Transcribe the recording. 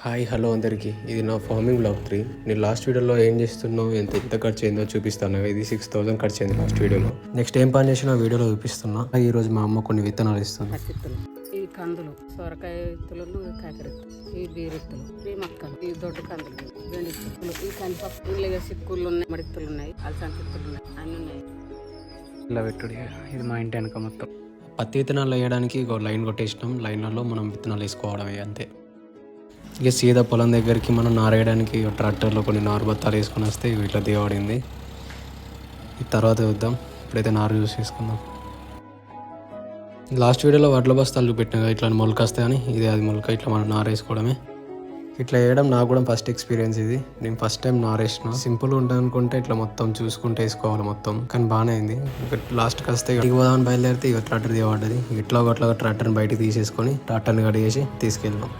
Hi hello అందరికీ, ఇది నా ఫార్మింగ్ బ్లాగ్ 3. నేను లాస్ట్ వీడియోలో ఏం చేస్తున్నావు, ఎంత ఖర్చు అయిందో చూపిస్తాను. ఇది 6,000 ఖర్చు అయింది లాస్ట్ వీడియోలో. నెక్స్ట్ ఏం పని చేసినా వీడియోలో చూపిస్తున్నా. ఈరోజు మా అమ్మ కొన్ని విత్తనాలు ఇస్తుంది. ఈ కందులు, సొరకాయ విత్తులు, కాకరెత్తులు, ఈ బీరెత్తులు, ఈ మక్కలు, ఈ దొడ్డు కందులు, బెండిత్తులు, ఈ కందిపప్పు, ఇళ్ళగా సిక్కులు ఉన్నాయి, మడిత్తులు ఉన్నాయి, అలసంతిత్తులు ఉన్నాయి, అన్నీ ఉన్నాయి. ఇలా పెట్టుడు. ఇది మా ఇంటి వెనక మొత్తం పత్తి విత్తనాలు వేయడానికి ఒక లైన్ కొట్టేసినాం. లైన్లలో మనం విత్తనాలు వేసుకోవడమే అంతే. ఇక సీదా పొలం దగ్గరికి మనం నారేయడానికి ట్రాక్టర్లో కొన్ని నారు బత్తాలు వేసుకొని వస్తే ఇట్లా దిగబడింది. ఈ తర్వాత చూద్దాం. ఇప్పుడైతే నారు యూస్ చేసుకుందాం. లాస్ట్ వీడియోలో వడ్ల బస్తాలు పెట్టినా ఇట్లా మొలక వస్తాయని, ఇది అది మొలక. ఇట్లా మనం నారు వేసుకోవడమే. ఇట్లా వేయడం నాకు కూడా ఫస్ట్ ఎక్స్పీరియన్స్ ఇది. నేను ఫస్ట్ టైం నారేసిన. సింపుల్ ఉంటుంది అనుకుంటే ఇట్లా మొత్తం చూసుకుంటే వేసుకోవాలి మొత్తం, కానీ బాగానే అయింది. ఇక లాస్ట్కి వస్తే ఇక పోదామని బయలుదేరితే ఇక ట్రాక్టర్ దిగబడ్డది. ఇట్లా ట్రాక్టర్ని బయటికి తీసేసుకొని ట్రాక్టర్ని కడిగేసి తీసుకెళ్దాం.